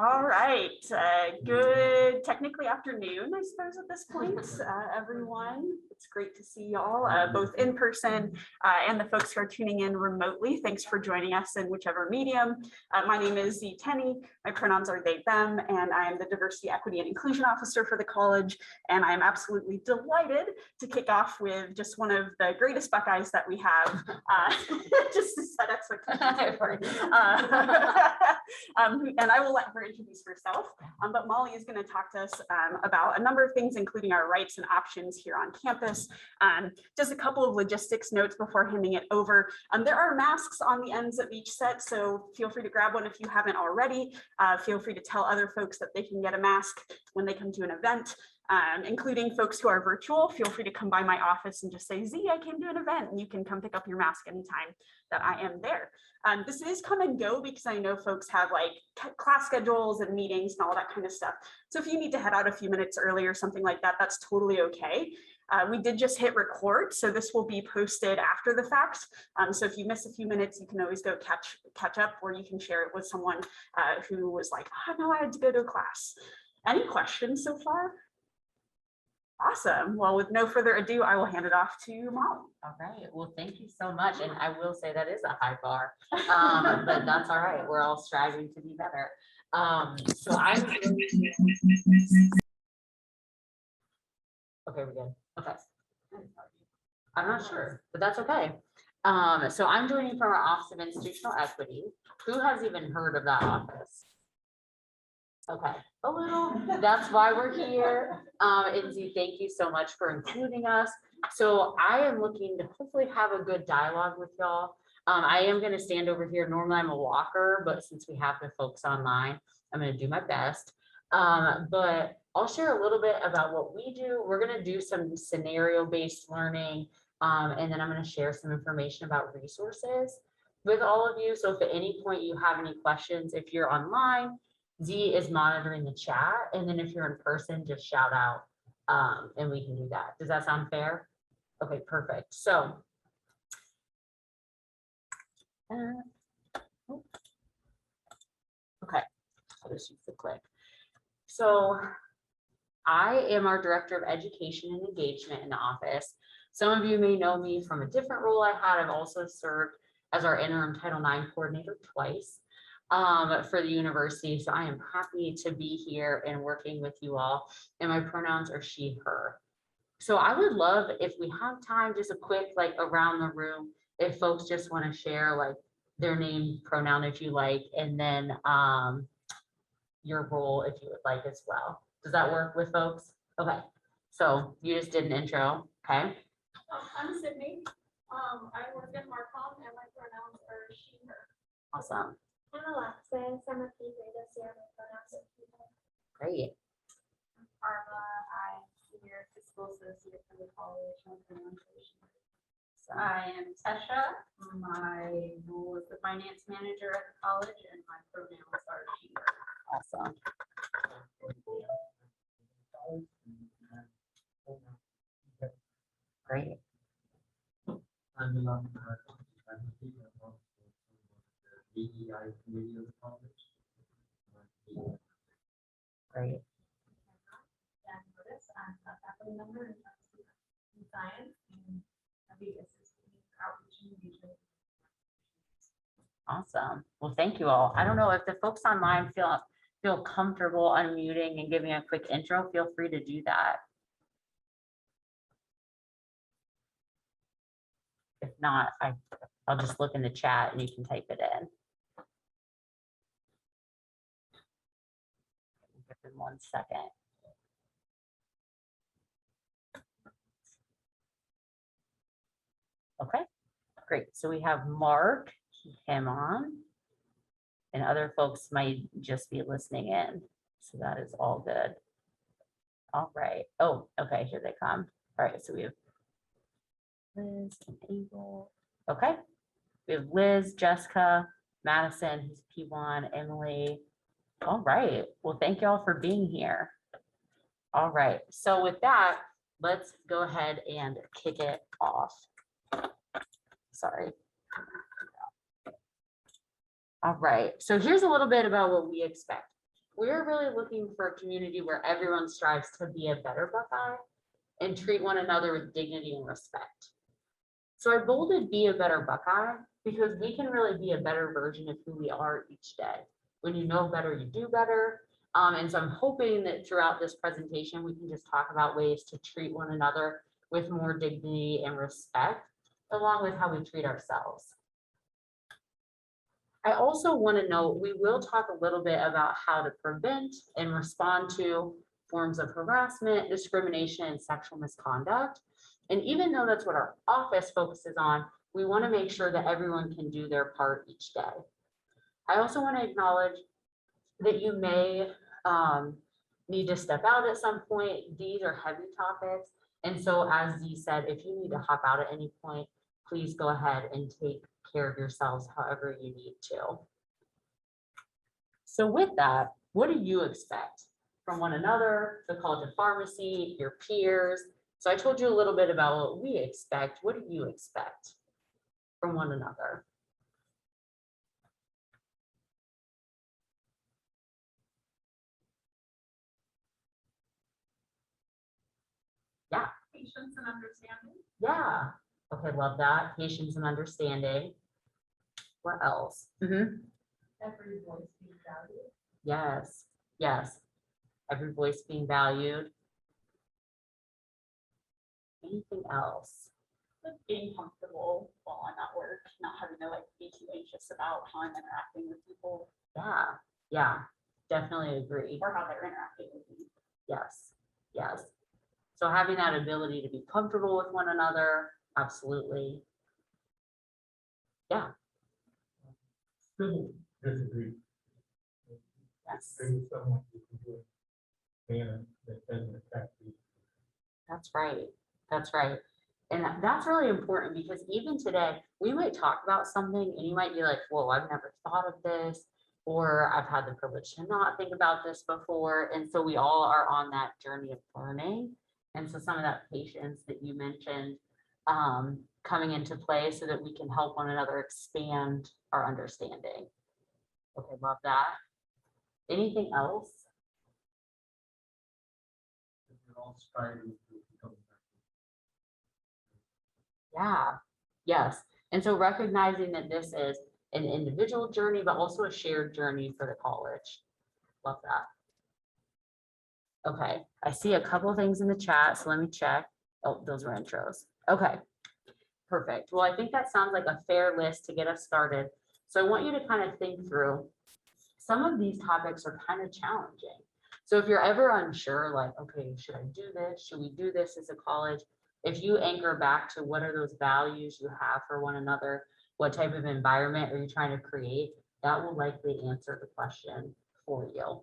All right, good technically afternoon, I suppose, at this point, everyone. It's great to see y'all, both in person and the folks who are tuning in remotely. Thanks for joining us in whichever medium. My name is Z Tenney. My pronouns are they, them, and I am the Diversity, Equity, and Inclusion Officer for the college. And I am absolutely delighted to kick off with just one of the greatest Buckeyes that we have, just to set expectations. And I will let her introduce herself, but Molly is going to talk to us about a number of things, including our rights and options here on campus. Just a couple of logistics notes before handing it over. There are masks on the ends of each set, so feel free to grab one if you haven't already. Feel free to tell other folks that they can get a mask when they come to an event. Including folks who are virtual, feel free to come by my office and just say, Z, I came to an event, and you can come pick up your mask anytime that I am there. This is come and go because I know folks have like class schedules and meetings and all that kind of stuff. So if you need to head out a few minutes early or something like that, that's totally okay. We did just hit record, so this will be posted after the fact. So if you miss a few minutes, you can always go catch up, or you can share it with someone who was like, oh no, I had to go to a class. Any questions so far? Awesome. Well, with no further ado, I will hand it off to Molly. All right. Well, thank you so much. And I will say that is a high bar, but that's all right. We're all striving to be better. So I'm okay. We're good. Okay. I'm not sure, but that's okay. So I'm joining from our Office of Institutional Equity. Who has even heard of that office? Okay, a little. That's why we're here. Inzi, thank you so much for including us. So I am looking to hopefully have a good dialogue with y'all. I am going to stand over here. Normally I'm a walker, but since we have the folks online, I'm going to do my best. But I'll share a little bit about what we do. We're going to do some scenario-based learning, and then I'm going to share some information about resources with all of you. So if at any point you have any questions, if you're online, Z is monitoring the chat, and then if you're in person, just shout out, and we can do that. Does that sound fair? Okay, perfect. So, okay, I'll just use the click. So, I am our Director of Education and Engagement in the office. Some of you may know me from a different role I had. I've also served as our interim Title IX coordinator twice. For the university. So I am happy to be here and working with you all. And my pronouns are she, her. So I would love if we have time, just a quick like around the room, if folks just want to share like their name, pronoun if you like, and then your role if you would like as well. Does that work with folks? Okay. So you just did an intro. Okay. I'm Sydney. I work at Marcom and my pronouns are she, her. Awesome. I'm Alexis. I'm a P grade this year. My pronouns are she, her. Great. I'm Arla. I'm senior fiscal associate for the college. My pronouns are she, her. I am Tesha. My role is the finance manager at the college, and my pronouns are she, her. Awesome. Great. I'm the DEI committee of the college. Great. I'm a faculty member in science and I'll be assisting outreach and engagement. Awesome. Well, thank you all. I don't know if the folks online feel comfortable unmuting and giving a quick intro, feel free to do that. If not, I'll just look in the chat and you can type it in. Give them 1 second. Okay, great. So we have Mark, him on, and other folks might just be listening in. So that is all good. All right. Oh, okay, here they come. All right, so we have Liz and Abel. Okay, we have Liz, Jessica, Madison, who's P1, Emily. All right, well, thank you all for being here. All right, so with that, let's go ahead and kick it off. Sorry. All right, so here's a little bit about what we expect. we're really looking for a community where everyone strives to be a better Buckeye and treat one another with dignity and respect. So I bolded be a better Buckeye because we can really be a better version of who we are each day. When you know better, you do better. And so I'm hoping that throughout this presentation, we can just talk about ways to treat one another with more dignity and respect, along with how we treat ourselves. I also want to note, we will talk a little bit about how to prevent and respond to forms of harassment, discrimination, and sexual misconduct. And even though that's what our office focuses on, we want to make sure that everyone can do their part each day. I also want to acknowledge that you may need to step out at some point. These are heavy topics. And so as Dee said, if you need to hop out at any point, please go ahead and take care of yourselves however you need to. So with that, what do you expect from one another, the College of Pharmacy, your peers? So I told you a little bit about what we expect. What do you expect from one another? Yeah. Patience and understanding. Yeah. Okay, love that. Patience and understanding. What else? Every voice being valued. Yes, yes. Every voice being valued. Anything else? Like being comfortable while I'm at work, not having to like be too anxious about how I'm interacting with people Yeah, yeah, definitely agree. or how they're interacting with me. Yes, yes. So having that ability to be comfortable with one another, absolutely. Yeah, Civil disagree. yes, Say someone you can do it, and that doesn't affect you. that's right. That's right. And that's really important because even today, we might talk about something and you might be like, whoa, I've never thought of this, or I've had the privilege to not think about this before. And so we all are on that journey of learning. And so some of that patience that you mentioned coming into play so that we can help one another expand our understanding. Okay, love that. Anything else? We're all striving to become Yeah, yes. And so recognizing that this is an individual journey, but also a shared journey for the college. Love that. Okay, I see a couple of things in the chat, so let me check. Oh, those were intros. Okay, perfect. Well, I think that sounds like a fair list to get us started. So I want you to kind of think through. Some of these topics are kind of challenging. So if you're ever unsure, like, okay, should I do this? Should we do this as a college? If you anchor back to what are those values you have for one another, what type of environment are you trying to create, that will likely answer the question for you.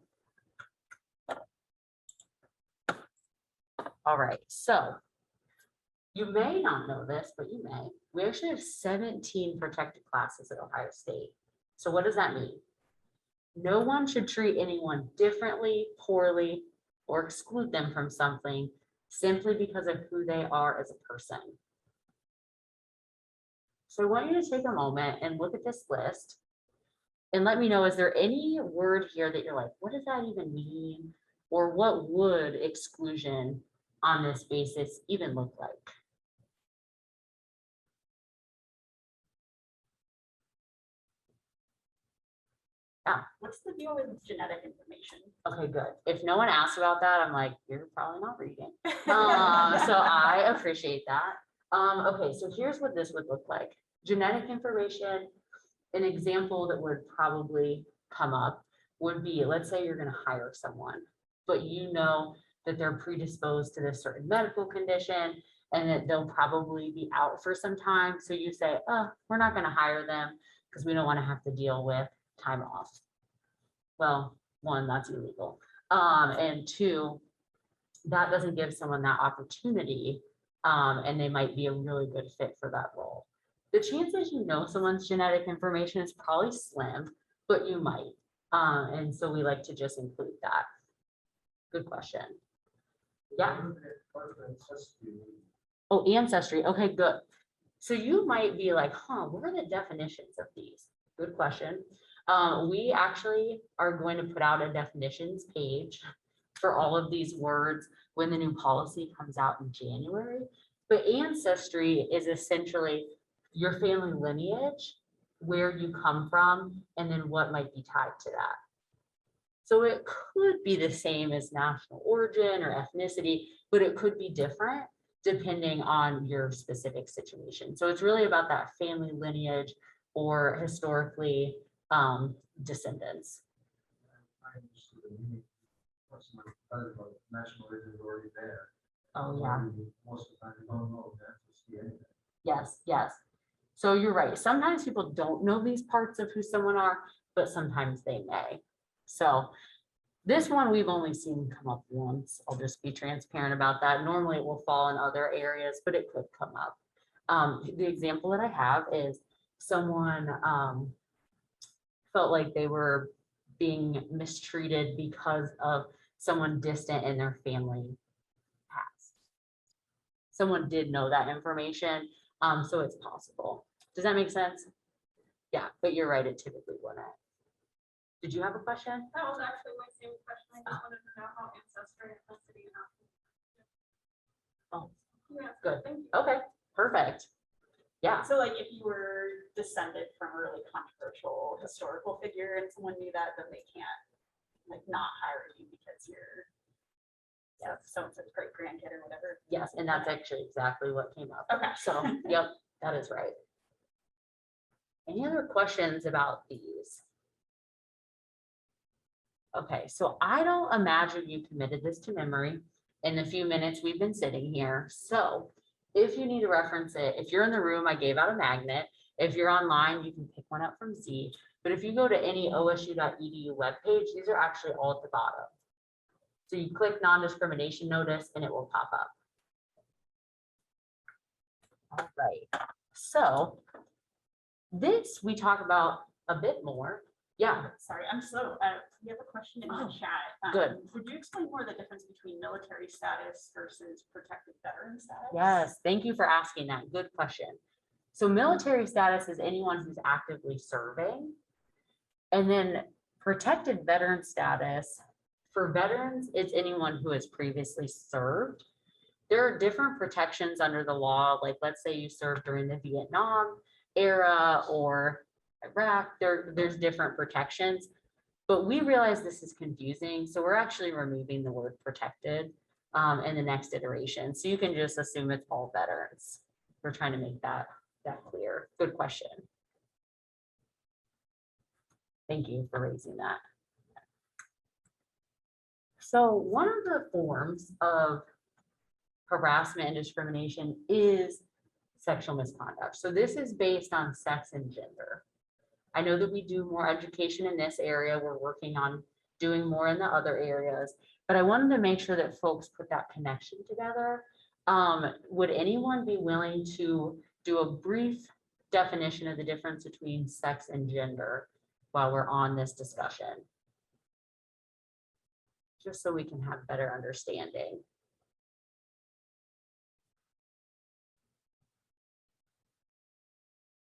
All right, so you may not know this, but you may. We actually have 17 protected classes at Ohio State. So what does that mean? No one should treat anyone differently, poorly, or exclude them from something simply because of who they are as a person. So I want you to take a moment and look at this list and let me know, is there any word here that you're like, what does that even mean? Or what would exclusion on this basis even look like? Yeah. What's the deal with genetic information? Okay, good. If no one asks about that, I'm like, you're probably not reading. So I appreciate that. Okay, so here's what this would look like. Genetic information, an example that would probably come up would be, let's say you're going to hire someone, but you know that they're predisposed to this certain medical condition and that they'll probably be out for some time. So you say, oh, we're not going to hire them because we don't want to have to deal with time off. Well, one, that's illegal. And two, that doesn't give someone that opportunity, and they might be a really good fit for that role. The chances you know someone's genetic information is probably slim, but you might. And so we like to just include that. Good question. Yeah. Oh, ancestry. Okay, good. So you might be like, huh, what are the definitions of these? Good question. We actually are going to put out a definitions page for all of these words when the new policy comes out in January. But ancestry is essentially your family lineage, where you come from, and then what might be tied to that. So it could be the same as national origin or ethnicity, but it could be different depending on your specific situation. So it's really about that family lineage or historically descendants. I understood the meaning of somebody talking about national origin is already there. Oh, yeah. Most of the time, you don't know that to see anything. Yes, yes. So you're right. Sometimes people don't know these parts of who someone are, but sometimes they may. So this one we've only seen come up once. I'll just be transparent about that. Normally it will fall in other areas, but it could come up. The example that I have is someone felt like they were being mistreated because of someone distant in their family past. Someone did know that information, so it's possible. Does that make sense? Yeah, but you're right, it typically wouldn't. Did you have a question? That was actually my same question. I just wanted to know how ancestry, ethnicity, and Oh, yeah, good. thank you. Okay, perfect. Yeah, So like if you were descended from a really controversial historical figure and someone knew that, then they can't like not hire you because you're so-and-so's great grandkid or whatever. yes, and that's actually exactly what came up. Okay. So, yep, that is right. Any other questions about these? Okay, so I don't imagine you committed this to memory in the few minutes we've been sitting here. So if you need to reference it, if you're in the room, I gave out a magnet. If you're online, you can pick one up from Z. But if you go to any osu.edu webpage, these are actually all at the bottom. So you click non-discrimination notice and it will pop up. All right, so this we talk about a bit more. Yeah, Sorry, we have a question in the Oh, chat. good. Would you explain more the difference between military status versus protected veteran status? yes, thank you for asking that. Good question. So military status is anyone who's actively serving. And then protected veteran status, for veterans, it's anyone who has previously served. There are different protections under the law, like let's say you served during the Vietnam era or Iraq, there's different protections. But we realize this is confusing, so we're actually removing the word protected in the next iteration. So you can just assume it's all veterans. We're trying to make that clear. Good question. Thank you for raising that. So one of the forms of harassment and discrimination is sexual misconduct. So this is based on sex and gender. I know that we do more education in this area. We're working on doing more in the other areas, but I wanted to make sure that folks put that connection together. Would anyone be willing to do a brief definition of the difference between sex and gender while we're on this discussion? Just so we can have better understanding.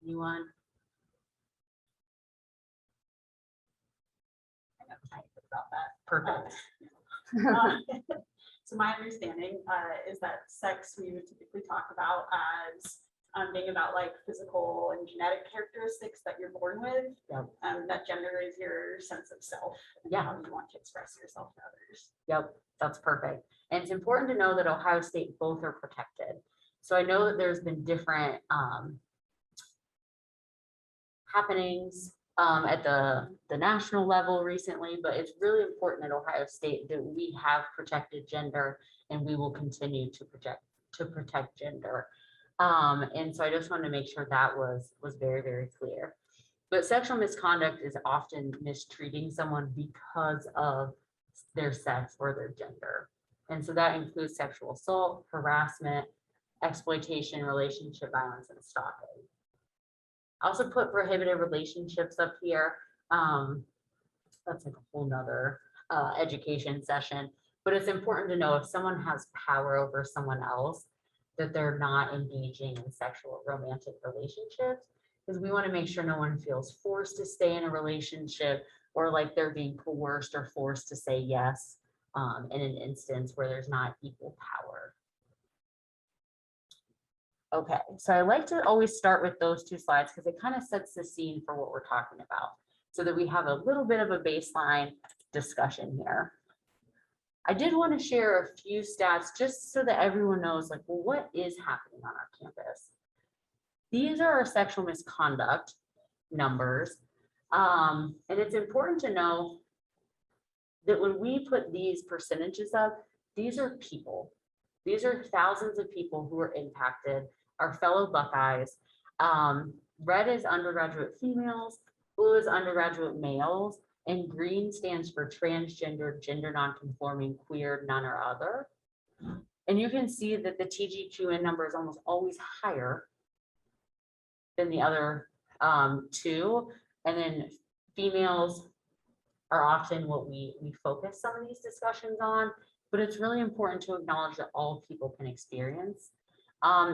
Anyone? I got time to think about that. Perfect. So my understanding is that sex we would typically talk about as being about like physical and genetic characteristics that you're born with. Yep. That gender is your sense of self and Yeah. how you want to express yourself to others. Yep, that's perfect. And it's important to know that Ohio State both are protected. So I know that there's been different happenings at the national level recently, but it's really important at Ohio State that we have protected gender and we will continue to protect gender. And so I just wanted to make sure that was very, very clear. But sexual misconduct is often mistreating someone because of their sex or their gender. And so that includes sexual assault, harassment, exploitation, relationship violence, and stalking. I also put prohibited relationships up here. That's like a whole nother education session, but it's important to know if someone has power over someone else, that they're not engaging in sexual romantic relationships, because we want to make sure no one feels forced to stay in a relationship or like they're being coerced or forced to say yes in an instance where there's not equal power. Okay, so I like to always start with those two slides because it kind of sets the scene for what we're talking about so that we have a little bit of a baseline discussion here. I did want to share a few stats just so that everyone knows like, well, what is happening on our campus? These are our sexual misconduct numbers. And it's important to know that when we put these percentages up, these are people. These are thousands of people who are impacted, our fellow Buckeyes. Red is undergraduate females, blue is undergraduate males, and green stands for transgender, gender nonconforming, queer, none or other. And you can see that the TGQN number is almost always higher than the other two. And then females are often what we focus some of these discussions on, but it's really important to acknowledge that all people can experience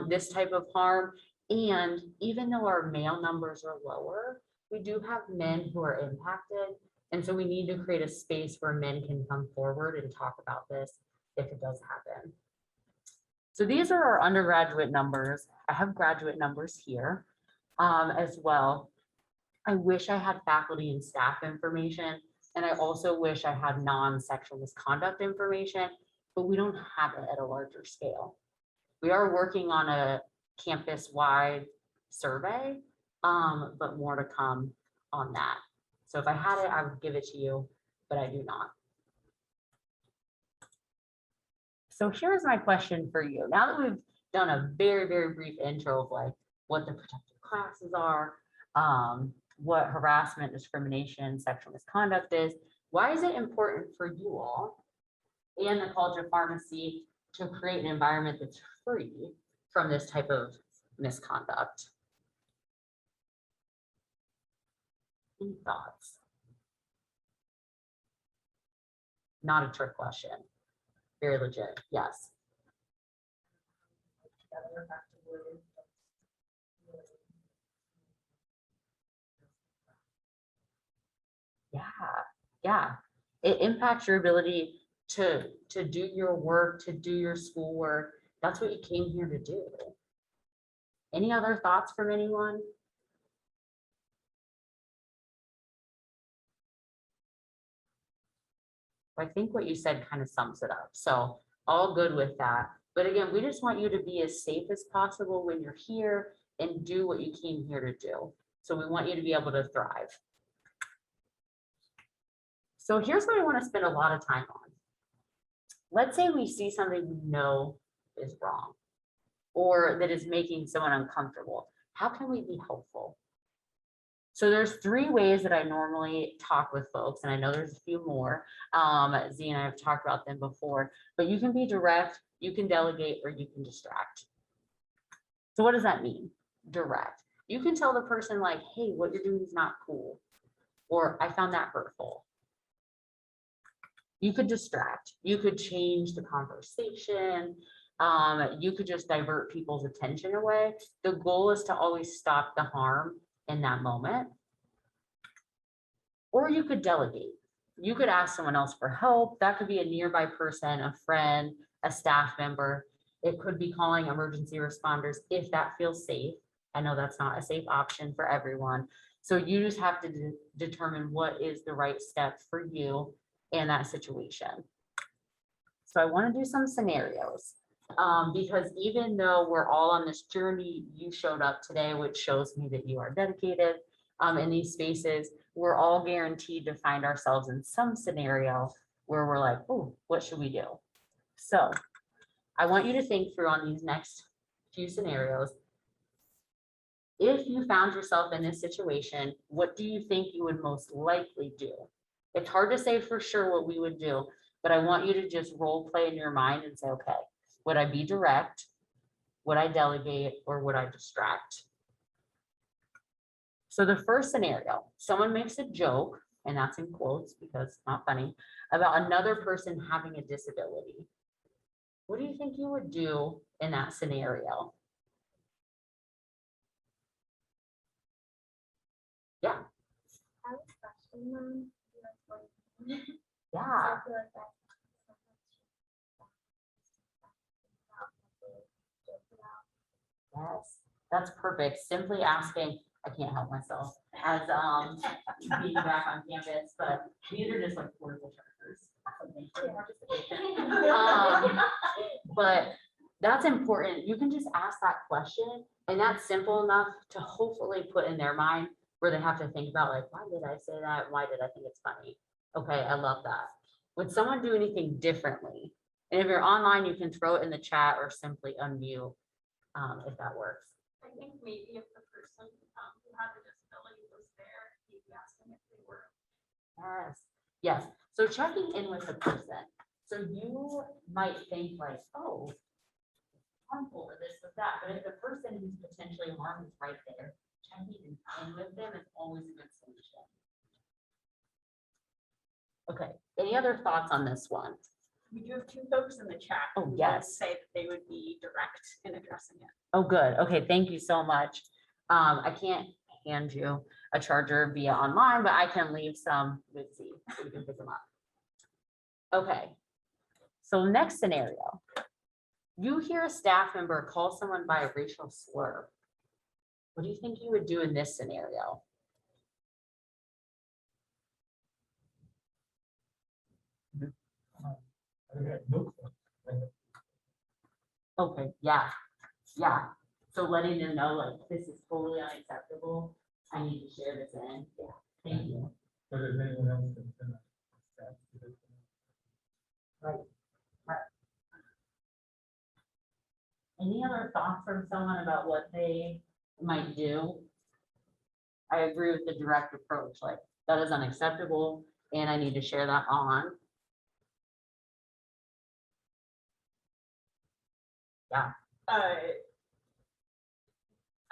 this type of harm. And even though our male numbers are lower, we do have men who are impacted. And so we need to create a space where men can come forward and talk about this if it does happen. So these are our undergraduate numbers. I have graduate numbers here as well. I wish I had faculty and staff information, and I also wish I had non-sexual misconduct information, but we don't have it at a larger scale. We are working on a campus-wide survey, but more to come on that. So if I had it, I would give it to you, but I do not. So here's my question for you. Now that we've done a very, very brief intro of like what the protected classes are, what harassment, discrimination, sexual misconduct is, why is it important for you all and the College of Pharmacy to create an environment that's free from this type of misconduct? Any thoughts? Not a trick question. Very legit. Yes. Yeah. It impacts your ability to do your work, to do your schoolwork. That's what you came here to do. Any other thoughts from anyone? I think what you said kind of sums it up. So all good with that. But again, we just want you to be as safe as possible when you're here and do what you came here to do. So we want you to be able to thrive. So here's what I want to spend a lot of time on. Let's say we see something we know is wrong or that is making someone uncomfortable. How can we be helpful? So there's 3 ways that I normally talk with folks, and I know there's a few more. Z and I have talked about them before, but you can be direct, you can delegate, or you can distract. So what does that mean? Direct. You can tell the person like, hey, what you're doing is not cool, or I found that hurtful. You could distract, you could change the conversation, you could just divert people's attention away. The goal is to always stop the harm in that moment. Or you could delegate. You could ask someone else for help. That could be a nearby person, a friend, a staff member. It could be calling emergency responders if that feels safe. I know that's not a safe option for everyone. So you just have to determine what is the right step for you in that situation. So I want to do some scenarios because even though we're all on this journey, you showed up today, which shows me that you are dedicated in these spaces. We're all guaranteed to find ourselves in some scenario where we're like, oh, what should we do? So I want you to think through on these next few scenarios. If you found yourself in this situation, what do you think you would most likely do? It's hard to say for sure what we would do, but I want you to just role play in your mind and say, okay, would I be direct? Would I delegate, or would I distract? So the first scenario, someone makes a joke, and that's in quotes because it's not funny, about another person having a disability. What do you think you would do in that scenario? Yeah, I was questioning them. yeah. I feel like that's Yes, that's perfect. Simply asking, I can't help myself as being back on campus, but these are just like portable chargers. But that's important. You can just ask that question, and that's simple enough to hopefully put in their mind where they have to think about like, why did I say that? Why did I think it's funny? Okay, I love that. Would someone do anything differently? And if you're online, you can throw it in the chat or simply unmute if that works. I think maybe if the person who had the disability was there, you'd be asking if they were. Yes, yes. So checking in with the person. So you might think like, oh, harmful or this or that, but if the person who's potentially harmed is right there, checking in with them is always a good solution. Okay, any other thoughts on this one? We do have two folks in the chat. Oh, who both yes. Say that they would be direct in addressing it. Oh, good. Okay, thank you so much. I can't hand you a charger via online, but I can leave some with Z so you can pick them up. Okay. So next scenario. You hear a staff member call someone by a racial slur. What do you think you would do in this scenario? Okay, yeah, yeah. So letting them know like this is totally unacceptable. I need to share this in. Yeah, thank you. But if anyone else can, Any other thoughts from someone about what they might do? I agree with the direct approach, like that is unacceptable and I need to share that on.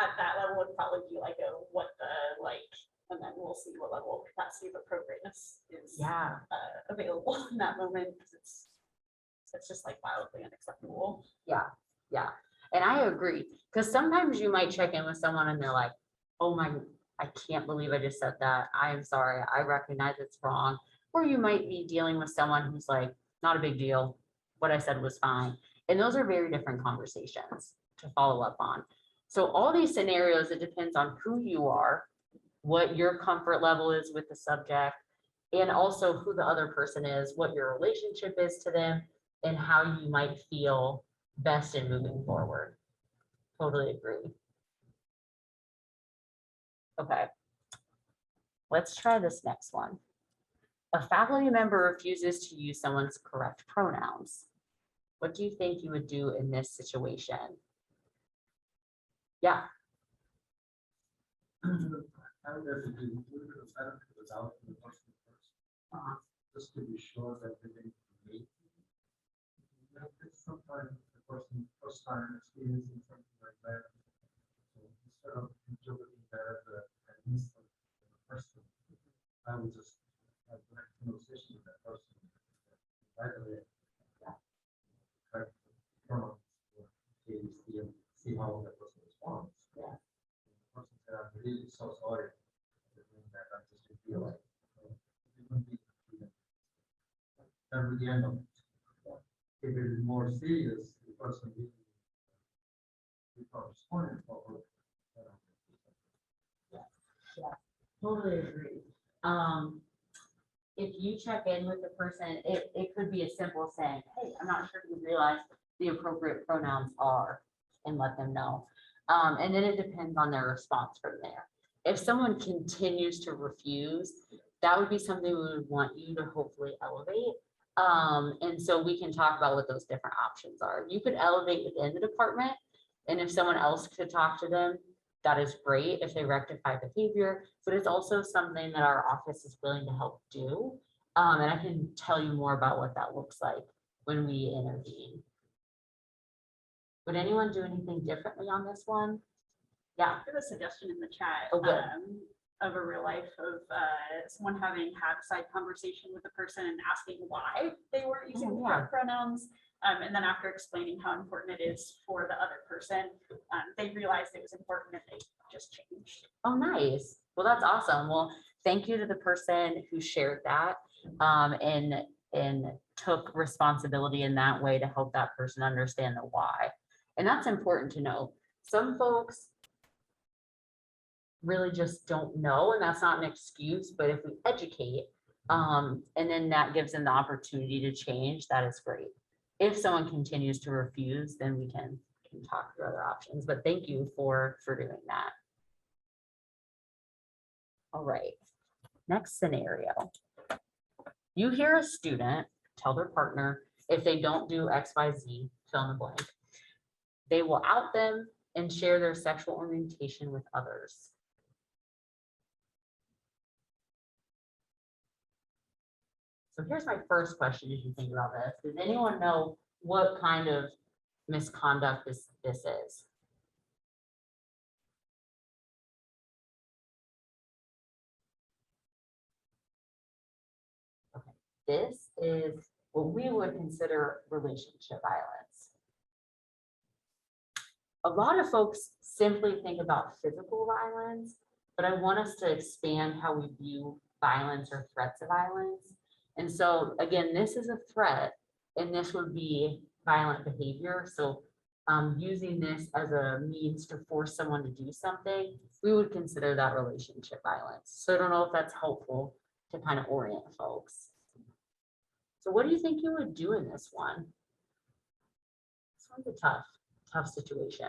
At that level would probably be like a what the like, and then we'll see what level of capacity of appropriateness is Yeah, available in that moment, because it's just like wildly unacceptable. yeah. And I agree, because sometimes you might check in with someone and they're like, oh my, I can't believe I just said that. I am sorry. I recognize it's wrong. Or you might be dealing with someone who's like, not a big deal. What I said was fine. And those are very different conversations to follow up on. So all these scenarios, it depends on who you are, what your comfort level is with the subject, and also who the other person is, what your relationship is to them, and how you might feel best in moving forward. Totally agree. Okay. Let's try this next one. A faculty member refuses to use someone's correct pronouns. What do you think you would do in this situation? Yeah. I would have to do a little bit of benefit without the person first, just to be sure that they didn't meet. Sometimes the person first time experiencing something like that. So instead of interpreting that as a insult to the person, I would just have a conversation with that person. Right away. Correct pronouns, see how that person responds. Yeah. The person said, I'm really so sorry for doing that. I just feel like it wouldn't be that would be the end of it. If it is more serious, the person will responding for. Totally agree. If you check in with the person, it could be as simple as saying, hey, I'm not sure if you realize the appropriate pronouns are, and let them know. And then it depends on their response from there. If someone continues to refuse, that would be something we would want you to hopefully elevate. And so we can talk about what those different options are. You could elevate within the department, and if someone else could talk to them, that is great if they rectify behavior, but it's also something that our office is willing to help do. And I can tell you more about what that looks like when we intervene. Would anyone do anything differently on this one? Yeah. I have a suggestion in the chat. Oh, good. Of a real life of someone having had a side conversation with the person and asking why they weren't using the correct pronouns. And then after explaining how important it is for the other person, they realized it was important and they just changed. Oh, nice. Well, that's awesome. Well, thank you to the person who shared that and took responsibility in that way to help that person understand the why. And that's important to know. Some folks really just don't know, and that's not an excuse, but if we educate, and then that gives them the opportunity to change, that is great. If someone continues to refuse, then we can talk through other options, but thank you for doing that. All right, next scenario. You hear a student tell their partner, if they don't do XYZ, fill in the blank, they will out them and share their sexual orientation with others. So here's my first question as you think about this. Does anyone know what kind of misconduct this is? Okay. This is what we would consider relationship violence. A lot of folks simply think about physical violence, but I want us to expand how we view violence or threats of violence. And so again, this is a threat, and this would be violent behavior. So using this as a means to force someone to do something, we would consider that relationship violence. So I don't know if that's helpful to kind of orient folks. So what do you think you would do in this one? This one's a tough situation.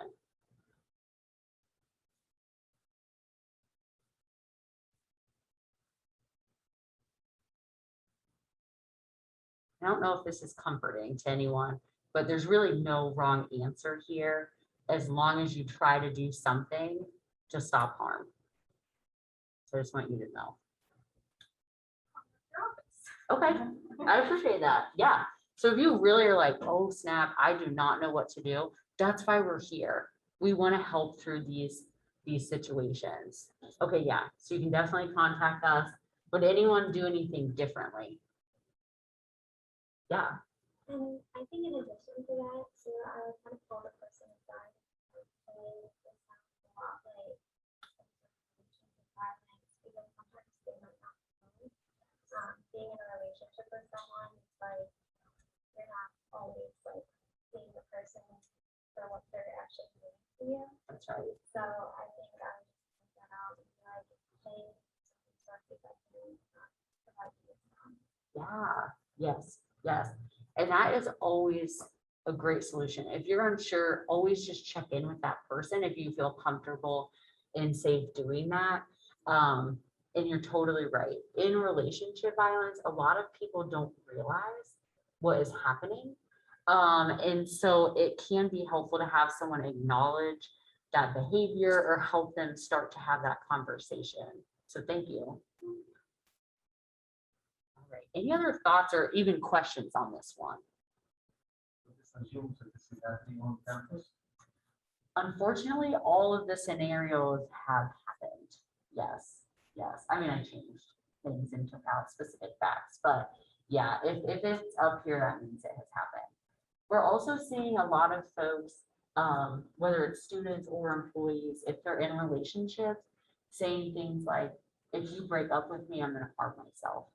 I don't know if this is comforting to anyone, but there's really no wrong answer here, as long as you try to do something to stop harm. So I just want you to know. Okay, I appreciate that. Yeah. So if you really are like, oh snap, I do not know what to do, that's why we're here. We want to help through these situations. Okay, yeah. So you can definitely contact us. Would anyone do anything differently? Yeah. And I think in addition to that, so I would kind of pull the person aside and say, this sounds a lot like violence, because sometimes they might not know. Being in a relationship with someone, it's like you're not always like seeing the person for what they're actually doing to you. That's right. So I think I would just point that out and be like, hey, something's not good, provide you with some. Yeah. Yes. Yes. And that is always a great solution. If you're unsure, always just check in with that person if you feel comfortable and safe doing that. And you're totally right. In relationship violence, a lot of people don't realize what is happening. And so it can be helpful to have someone acknowledge that behavior or help them start to have that conversation. So thank you. All right. Any other thoughts or even questions on this one? This assumes that this is happening on campus. Unfortunately, all of the scenarios have happened. Yes, yes. I mean, I changed things and took out specific facts, but yeah, if it's up here, that means it has happened. We're also seeing a lot of folks, whether it's students or employees, if they're in relationships, saying things like, if you break up with me, I'm going to harm myself.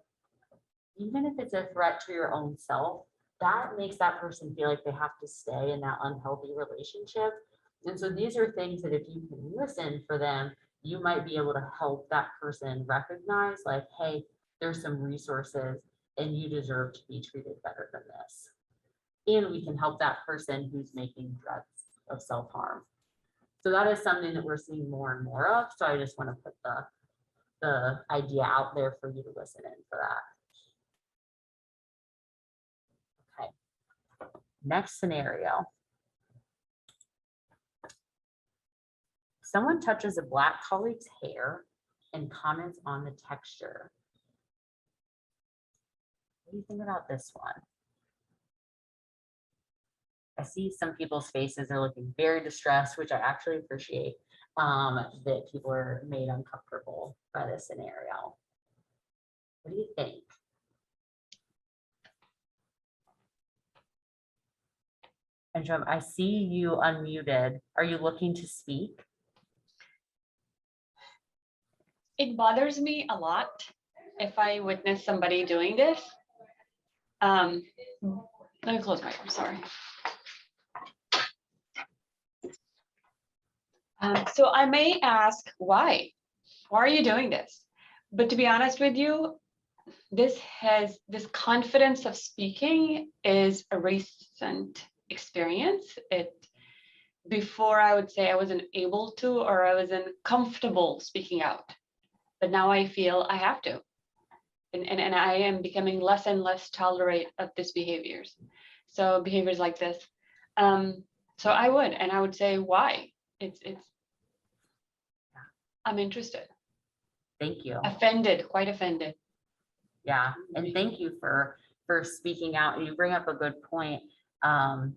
Even if it's a threat to your own self, that makes that person feel like they have to stay in that unhealthy relationship. And so these are things that if you can listen for them, you might be able to help that person recognize like, hey, there's some resources and you deserve to be treated better than this. And we can help that person who's making threats of self-harm. So that is something that we're seeing more and more of. So I just want to put the idea out there for you to listen in for that. Okay. Next scenario. Someone touches a Black colleague's hair and comments on the texture. What do you think about this one? I see some people's faces are looking very distressed, which I actually appreciate, that people are made uncomfortable by this scenario. What do you think? And I see you unmuted. Are you looking to speak? It bothers me a lot if I witness somebody doing this. Let me close my door, sorry. So I may ask, why? Why are you doing this? But to be honest with you, this confidence of speaking is a recent experience. Before I would say I wasn't able to, or I wasn't comfortable speaking out, but now I feel I have to. And I am becoming less and less tolerant of these behaviors. So behaviors like this. So I would say, why? I'm interested. Thank you. Offended, quite offended. Yeah, and thank you for speaking out. You bring up a good point.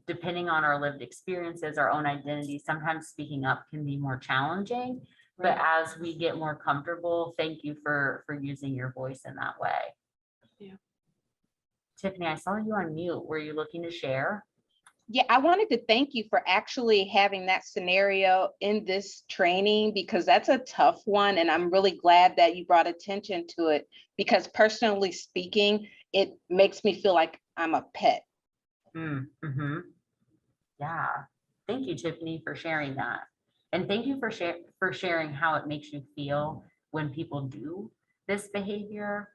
Depending on our lived experiences, our own identity, sometimes speaking up can be more challenging. But as we get more comfortable, thank you for using your voice in that way. Yeah. Tiffany, I saw you on mute. Were you looking to share? Yeah, I wanted to thank you for actually having that scenario in this training, because that's a tough one. And I'm really glad that you brought attention to it, because personally speaking, it makes me feel like I'm a pet. Mm-hmm. Yeah. Thank you, Tiffany, for sharing that. And thank you for sharing how it makes you feel when people do this behavior.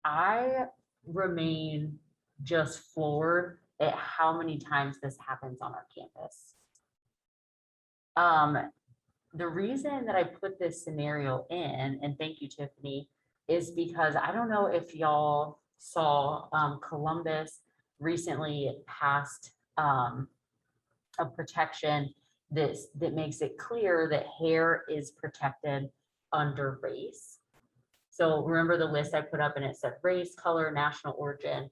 I remain just floored at how many times this happens on our campus. The reason that I put this scenario in, and thank you, Tiffany, is because I don't know if y'all saw Columbus recently passed a protection that makes it clear that hair is protected under race. So remember the list I put up, and it said race, color, national origin.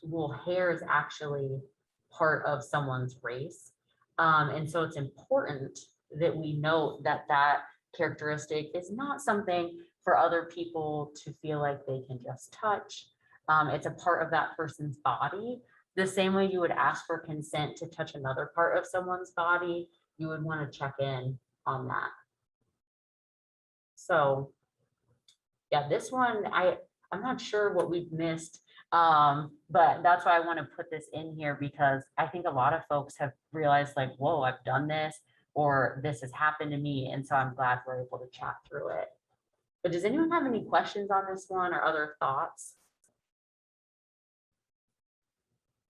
Well, hair is actually part of someone's race. And so it's important that we note that that characteristic is not something for other people to feel like they can just touch. It's a part of that person's body. The same way you would ask for consent to touch another part of someone's body, you would want to check in on that. So yeah, this one, I'm not sure what we've missed, but that's why I want to put this in here, because I think a lot of folks have realized like, whoa, I've done this, or this has happened to me. And so I'm glad we're able to chat through it. But does anyone have any questions on this one or other thoughts?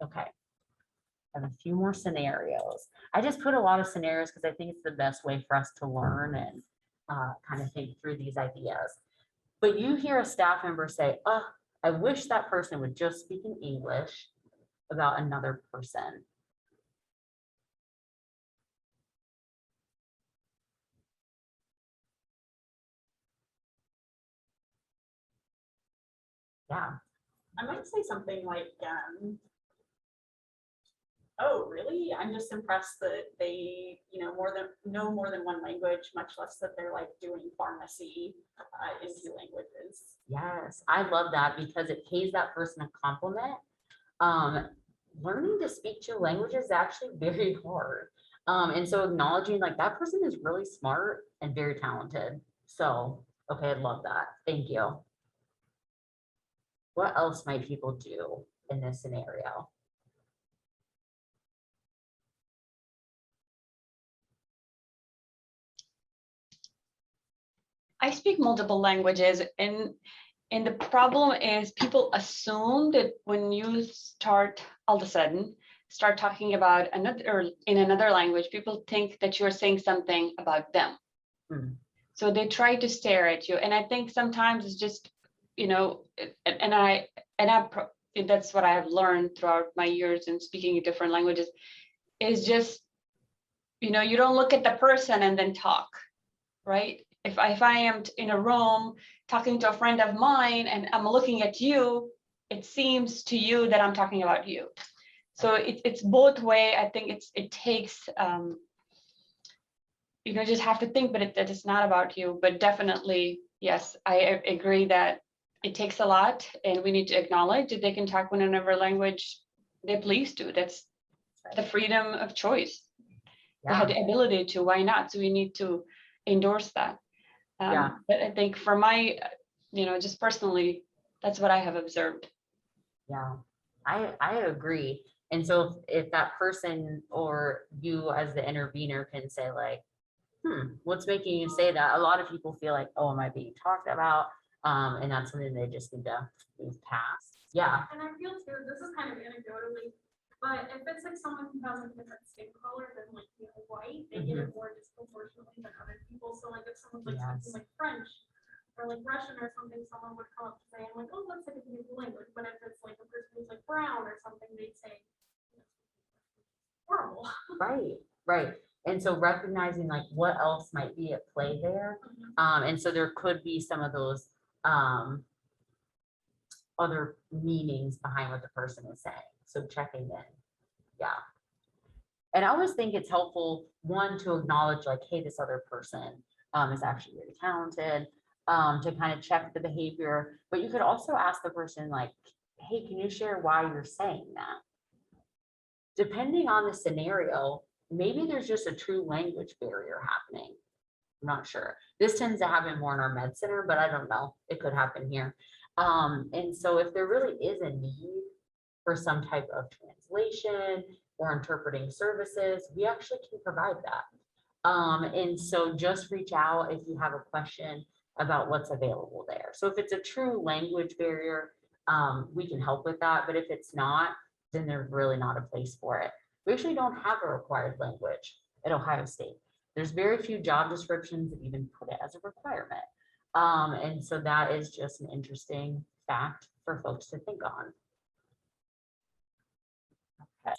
Okay. I have a few more scenarios. I just put a lot of scenarios because I think it's the best way for us to learn and kind of think through these ideas. But you hear a staff member say, oh, I wish that person would just speak in English about another person. Yeah. I might say something like, oh, really? I'm just impressed that they, know more than one language, much less that they're like doing pharmacy in 2 languages. Yes, I love that because it pays that person a compliment. Learning to speak 2 languages is actually very hard. And so acknowledging like that person is really smart and very talented. So, okay, I love that. Thank you. What else might people do in this scenario? I speak multiple languages, and the problem is people assume that when you start all of a sudden start talking about another language, people think that you're saying something about them. So they try to stare at you, and I think sometimes it's just, that's what I have learned throughout my years in speaking different languages, is just, you don't look at the person and then talk, right? If I am in a room talking to a friend of mine and I'm looking at you, it seems to you that I'm talking about you. So it's both way. I think it takes, just have to think, but that it's not about you. But definitely, yes, I agree that it takes a lot, and we need to acknowledge that they can talk whatever language they please to. That's the freedom of choice. They have the ability to, why not? So we need to endorse that. Yeah. But I think for my, just personally, that's what I have observed. Yeah, I agree. And so if that person or you as the intervener can say like, what's making you say that? A lot of people feel like, oh, am I being talked about? And that's something they just need to move past. Yeah, And I feel too, this is kind of anecdotally, but if it's like someone who has a different skin color than like, white, they get it more disproportionately than other people. So like if someone's like Yes. speaking like French or like Russian or something, someone would come up to say, I'm like, oh, that's like a beautiful language. But if it's like a person who's like brown or something, they'd say, horrible. right. And so recognizing like what else might be at play there. And so there could be some of those other meanings behind what the person is saying. So checking in. Yeah. And I always think it's helpful, one, to acknowledge like, hey, this other person is actually really talented, to kind of check the behavior. But you could also ask the person like, hey, can you share why you're saying that? Depending on the scenario, maybe there's just a true language barrier happening. I'm not sure. This tends to happen more in our med center, but I don't know. It could happen here. And so if there really is a need for some type of translation or interpreting services, we actually can provide that. And so just reach out if you have a question about what's available there. So if it's a true language barrier, we can help with that. But if it's not, then there's really not a place for it. We actually don't have a required language at Ohio State. There's very few job descriptions that even put it as a requirement. And so that is just an interesting fact for folks to think on. Okay.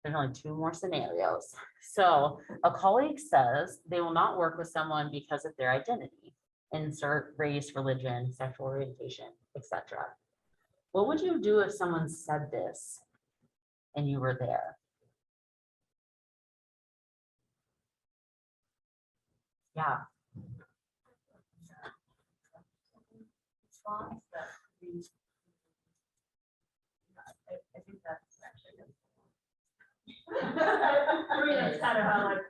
There's only two more scenarios. So a colleague says they will not work with someone because of their identity, insert race, religion, sexual orientation, etc. What would you do if someone said this and you were there? Yeah. I think that's actually good. I mean, that's kind of how like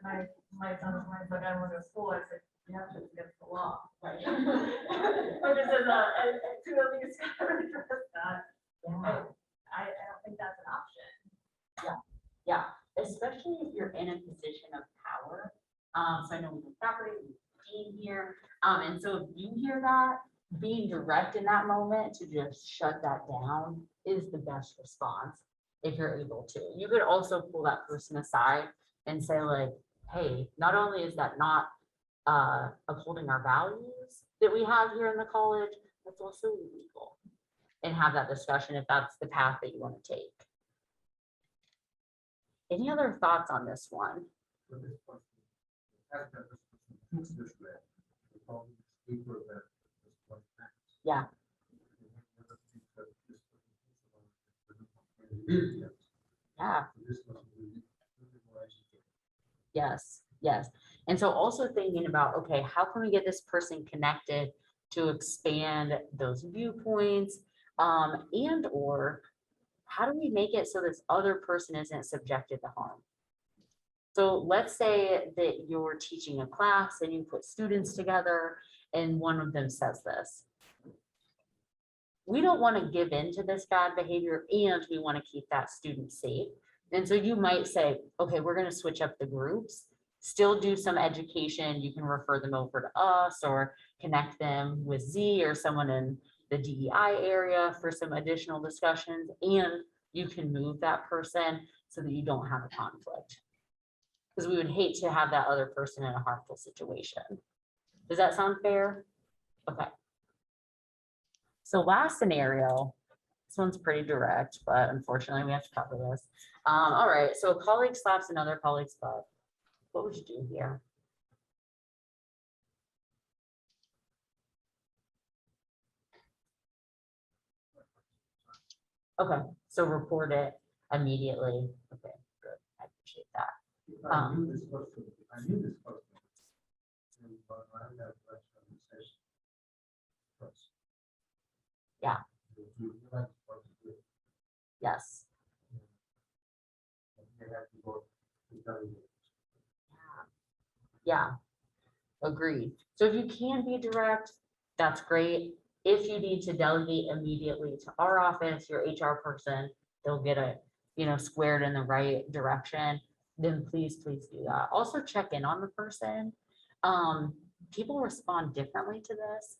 my son was like, I want to go to school. I said, you have to get the law. Right. But this is to at least kind of address that. I don't think that's an option. Yeah, especially if you're in a position of power. So I know we have property, we have team here. And so if you hear that, being direct in that moment to just shut that down is the best response if you're able to. You could also pull that person aside and say like, hey, not only is that not upholding our values that we have here in the college, that's also illegal. And have that discussion if that's the path that you want to take. Any other thoughts on this one? Yeah. Yeah. Yes. And so also thinking about, okay, how can we get this person connected to expand those viewpoints? And or how do we make it so this other person isn't subjected to harm? So let's say that you're teaching a class and you put students together and one of them says this. We don't want to give in to this bad behavior and we want to keep that student safe. And so you might say, okay, we're going to switch up the groups, still do some education. You can refer them over to us or connect them with Z or someone in the DEI area for some additional discussions. And you can move that person so that you don't have a conflict. Because we would hate to have that other person in a harmful situation. Does that sound fair? Okay. So last scenario, this one's pretty direct, but unfortunately we have to cover this. All right, so a colleague slaps another colleague's butt. What would you do here? Okay, so report it immediately. Okay, good. I appreciate that. I knew this person. But I have that conversation first. Yeah. You like what to do. Yes. You have to go to tell you. Yeah. Agreed. So if you can be direct, that's great. If you need to delegate immediately to our office, your HR person, they'll get it, squared in the right direction, then please do that. Also check in on the person. People respond differently to this.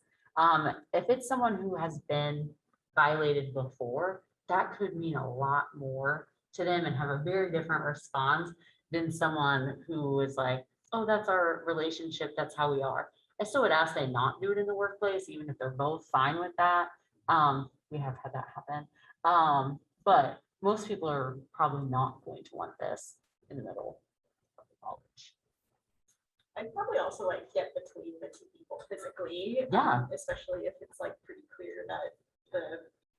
If it's someone who has been violated before, that could mean a lot more to them and have a very different response than someone who is like, oh, that's our relationship, that's how we are. I still would ask they not do it in the workplace, even if they're both fine with that. We have had that happen. But most people are probably not going to want this in the middle of the college. I'd probably also like get between the two people physically. Yeah. Especially if it's like pretty clear that the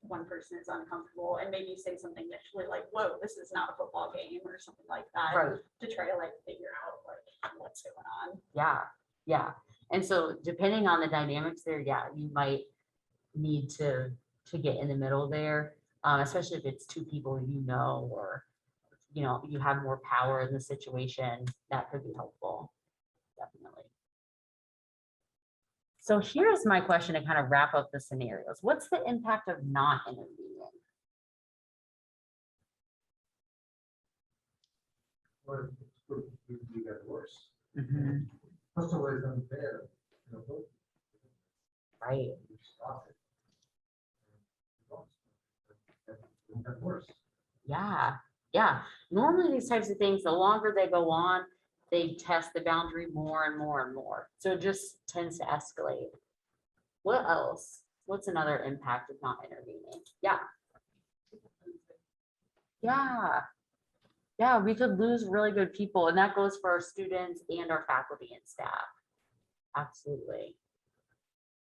one person is uncomfortable and maybe say something initially like, whoa, this is not a football game or something like that. Right. To try to like figure out like what's going on. Yeah. And so depending on the dynamics there, yeah, you might need to get in the middle there, especially if it's two people or, you have more power in the situation, that could be helpful. Definitely. So here's my question to kind of wrap up the scenarios. What's the impact of not intervening? Or you get worse. Mhm. First of all, it's unfair. Right. You stop it. You get worse. Yeah. Normally these types of things, the longer they go on, they test the boundary more and more and more. So it just tends to escalate. What else? What's another impact of not intervening? Yeah, we could lose really good people, and that goes for our students and our faculty and staff. Absolutely.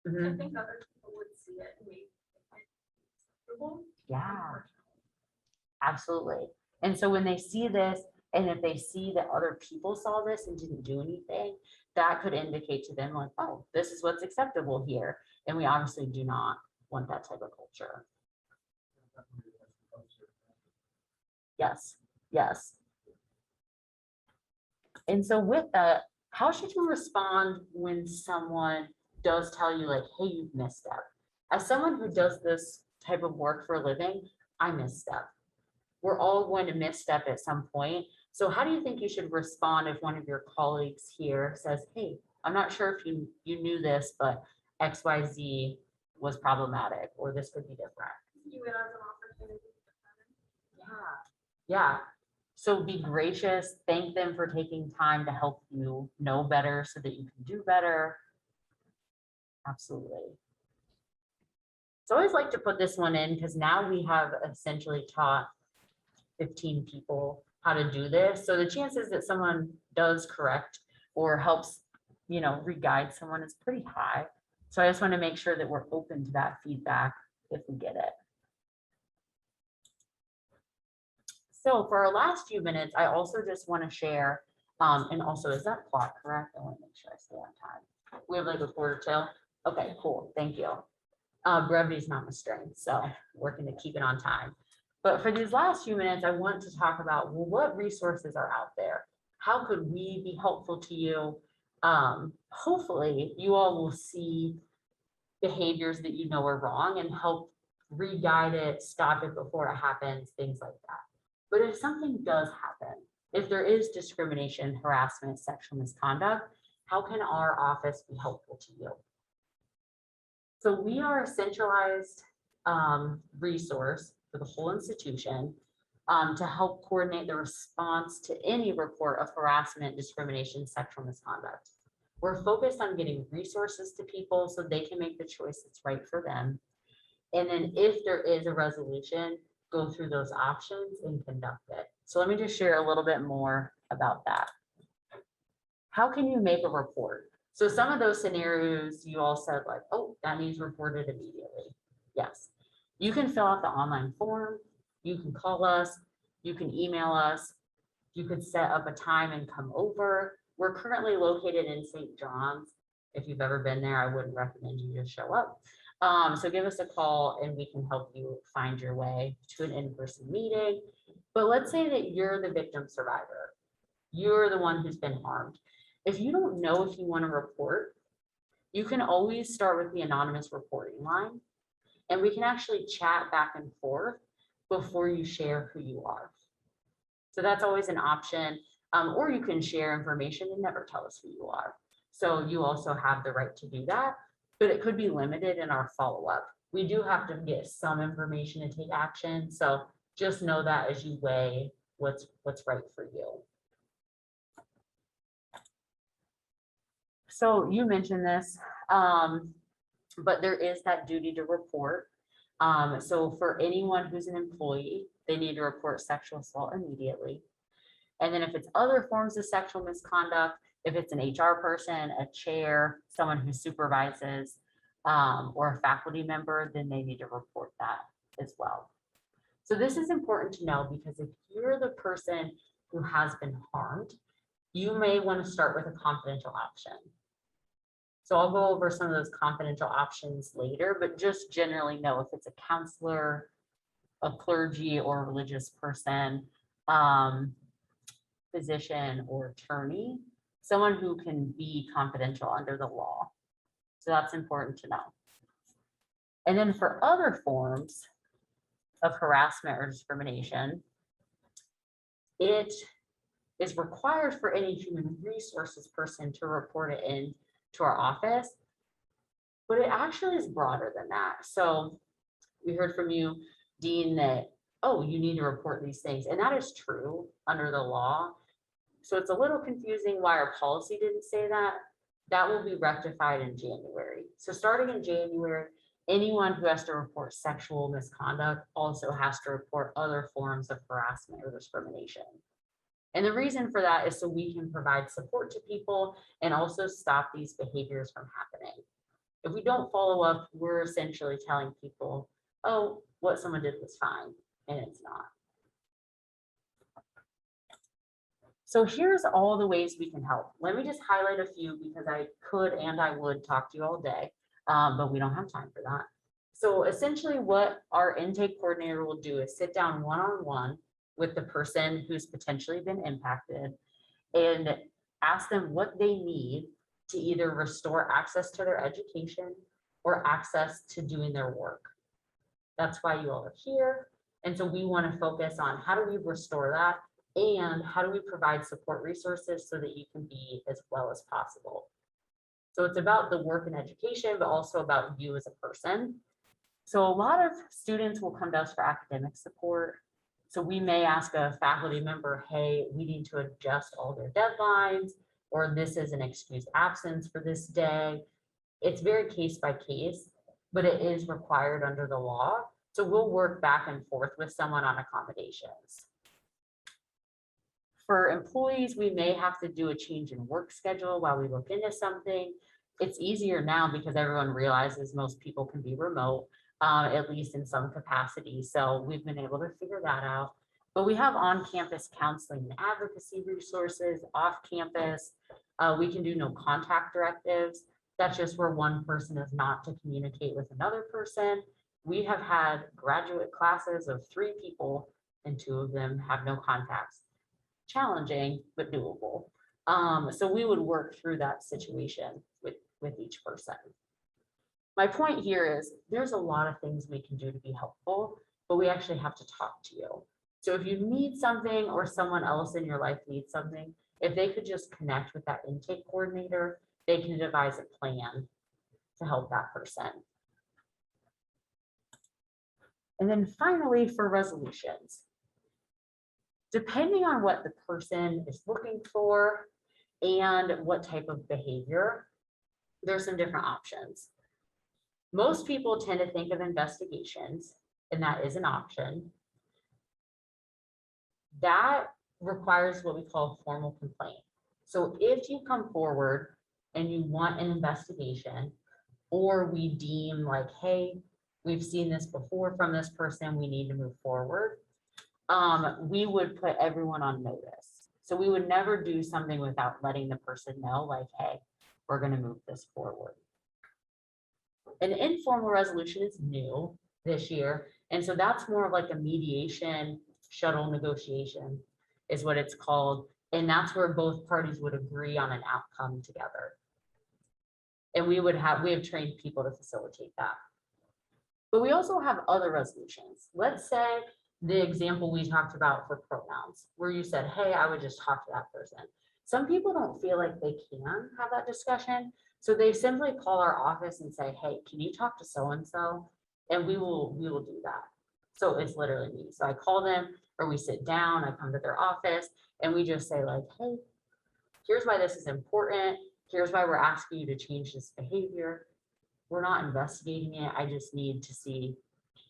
I Mhm. think other people would see it and make it comfortable. Yeah, absolutely. And so when they see this, and if they see that other people saw this and didn't do anything, that could indicate to them like, oh, this is what's acceptable here. And we obviously do not want that type of culture. Yes. And so with that, how should you respond when someone does tell you like, hey, you've misstepped? As someone who does this type of work for a living, I misstep. We're all going to misstep at some point. So how do you think you should respond if one of your colleagues here says, hey, I'm not sure if you knew this, but XYZ was problematic, or this could be different? You would have an opportunity to Yeah. So be gracious, thank them for taking time to help you know better so that you can do better. Absolutely. So I always like to put this one in because now we have essentially taught 15 people how to do this. So the chances that someone does correct or helps, re-guide someone is pretty high. So I just want to make sure that we're open to that feedback if we get it. So for our last few minutes, I also just want to share, and also is that clock correct? I want to make sure I stay on time. We have like a quarter till. Okay, cool. Thank you. Brevity is not my strength, so working to keep it on time. But for these last few minutes, I want to talk about, well, what resources are out there? How could we be helpful to you? Hopefully you all will see behaviors that you know are wrong and help re-guide it, stop it before it happens, things like that. But if something does happen, if there is discrimination, harassment, sexual misconduct, how can our office be helpful to you? So we are a centralized resource for the whole institution to help coordinate the response to any report of harassment, discrimination, sexual misconduct. We're focused on getting resources to people so they can make the choice that's right for them. And then if there is a resolution, go through those options and conduct it. So let me just share a little bit more about that. How can you make a report? So some of those scenarios you all said like, oh, that needs reported immediately. Yes, you can fill out the online form. You can call us, you can email us. You could set up a time and come over. We're currently located in St. John's. If you've ever been there, I wouldn't recommend you just show up. So give us a call and we can help you find your way to an in-person meeting. But let's say that you're the victim survivor. You're the one who's been harmed. If you don't know if you want to report, you can always start with the anonymous reporting line, and we can actually chat back and forth before you share who you are. So that's always an option, or you can share information and never tell us who you are. So you also have the right to do that, but it could be limited in our follow-up. We do have to get some information to take action, so just know that as you weigh what's right for you. So you mentioned this, but there is that duty to report. So for anyone who's an employee, they need to report sexual assault immediately. And then if it's other forms of sexual misconduct, if it's an HR person, a chair, someone who supervises, or a faculty member, then they need to report that as well. So this is important to know, because if you're the person who has been harmed, you may want to start with a confidential option. So I'll go over some of those confidential options later, but just generally know if it's a counselor, a clergy or religious person, physician or attorney, someone who can be confidential under the law. So that's important to know. And then for other forms of harassment or discrimination, it is required for any human resources person to report it in to our office, but it actually is broader than that. So we heard from you, Dean, that, oh, you need to report these things, and that is true under the law. So it's a little confusing why our policy didn't say that. That will be rectified in January. So starting in January, anyone who has to report sexual misconduct also has to report other forms of harassment or discrimination. And the reason for that is so we can provide support to people and also stop these behaviors from happening. If we don't follow up, we're essentially telling people, oh, what someone did was fine, and it's not. So here's all the ways we can help. Let me just highlight a few, because I could and I would talk to you all day, but we don't have time for that. So essentially what our intake coordinator will do is sit down one-on-one with the person who's potentially been impacted and ask them what they need to either restore access to their education or access to doing their work. That's why you all are here. And so we want to focus on how do we restore that, and how do we provide support resources so that you can be as well as possible. So it's about the work and education, but also about you as a person. So a lot of students will come to us for academic support. So we may ask a faculty member, hey, we need to adjust all their deadlines, or this is an excused absence for this day. It's very case by case, but it is required under the law. So we'll work back and forth with someone on accommodations. For employees, we may have to do a change in work schedule while we look into something. It's easier now because everyone realizes most people can be remote, at least in some capacity. So we've been able to figure that out. But we have on-campus counseling and advocacy resources, off-campus. We can do no contact directives. That's just where one person is not to communicate with another person. We have had graduate classes of 3 people and 2 of them have no contacts. Challenging, but doable. So we would work through that situation with each person. My point here is there's a lot of things we can do to be helpful, but we actually have to talk to you. So if you need something or someone else in your life needs something, if they could just connect with that intake coordinator, they can devise a plan to help that person. And then finally, for resolutions, depending on what the person is looking for and what type of behavior, there's some different options. Most people tend to think of investigations, and that is an option. That requires what we call a formal complaint. So if you come forward and you want an investigation, or we deem like, hey, we've seen this before from this person, we need to move forward, we would put everyone on notice. So we would never do something without letting the person know, like, hey, we're going to move this forward. An informal resolution is new this year. And so that's more of like a mediation shuttle negotiation is what it's called. And that's where both parties would agree on an outcome together. And we have trained people to facilitate that. But we also have other resolutions. Let's say the example we talked about for pronouns, where you said, hey, I would just talk to that person. Some people don't feel like they can have that discussion. So they simply call our office and say, hey, can you talk to so-and-so? And we will do that. So it's literally me. So I call them, or we sit down, I come to their office, and we just say like, hey, here's why this is important. Here's why we're asking you to change this behavior. We're not investigating it. I just need to see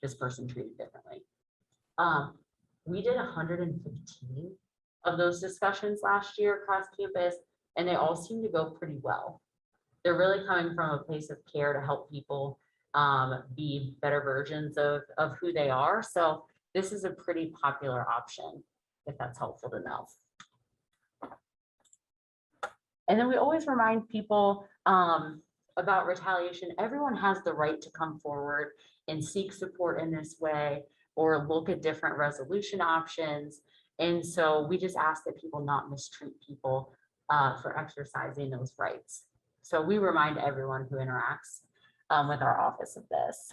this person treated differently. We did 115 of those discussions last year across campus, and they all seem to go pretty well. They're really coming from a place of care to help people be better versions of who they are. So this is a pretty popular option, if that's helpful to know. And then we always remind people about retaliation. Everyone has the right to come forward and seek support in this way, or look at different resolution options. And so we just ask that people not mistreat people for exercising those rights. So we remind everyone who interacts with our office of this.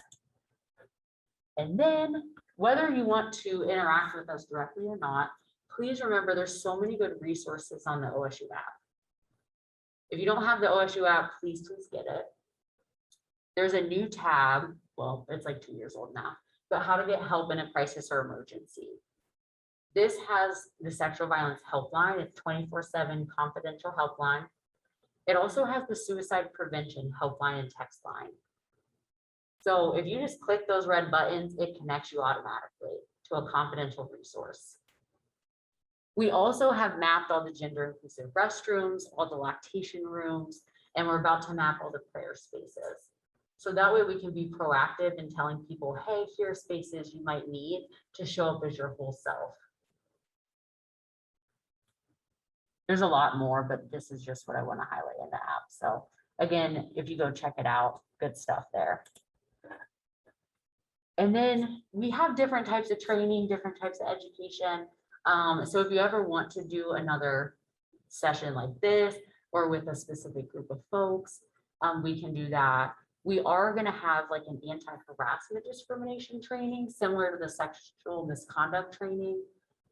And then whether you want to interact with us directly or not, please remember there's so many good resources on the OSU app. If you don't have the OSU app, please get it. There's a new tab, well, it's like 2 years old now, but how to get help in a crisis or emergency. This has the sexual violence helpline. It's 24/7 confidential helpline. It also has the suicide prevention helpline and text line. So if you just click those red buttons, it connects you automatically to a confidential resource. We also have mapped all the gender inclusive restrooms, all the lactation rooms, and we're about to map all the prayer spaces. So that way we can be proactive in telling people, hey, here are spaces you might need to show up as your whole self. There's a lot more, but this is just what I want to highlight in the app. So again, if you go check it out, good stuff there. And then we have different types of training, different types of education. So if you ever want to do another session like this, or with a specific group of folks, we can do that. We are going to have like an anti-harassment discrimination training, similar to the sexual misconduct training.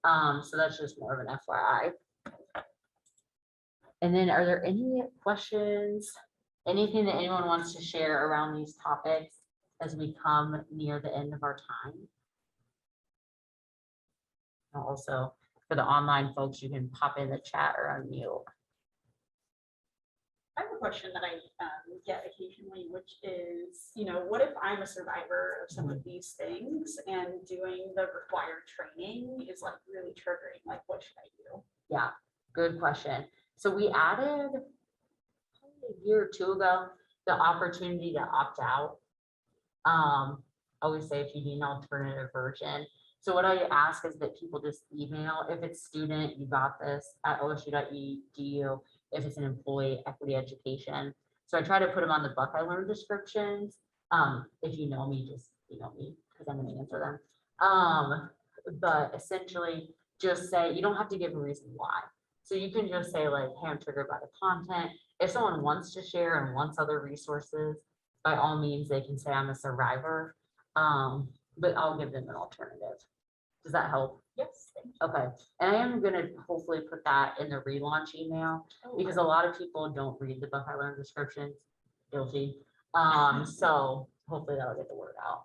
So that's just more of an FYI. And then are there any questions, anything that anyone wants to share around these topics as we come near the end of our time? Also, for the online folks, you can pop in the chat or unmute. I have a question that I get occasionally, which is, what if I'm a survivor of some of these things and doing the required training is like really triggering? Like, what should I do? Yeah, good question. So we added probably a year or two ago the opportunity to opt out. I always say if you need an alternative version. So what I ask is that people just email, if it's student, you got this at osu.edu, if it's an employee, equity education. So I try to put them on the Buckeye Learn descriptions. If you know me, just email me because I'm going to answer them. But essentially just say, you don't have to give a reason why. So you can just say like, hey, I'm triggered by the content. If someone wants to share and wants other resources, by all means, they can say I'm a survivor, but I'll give them an alternative. Does that help? Yes. Okay, and I am gonna hopefully put that in the relaunch email because a lot of people don't read the Buckeye Learn descriptions. Guilty. So hopefully that'll get the word out.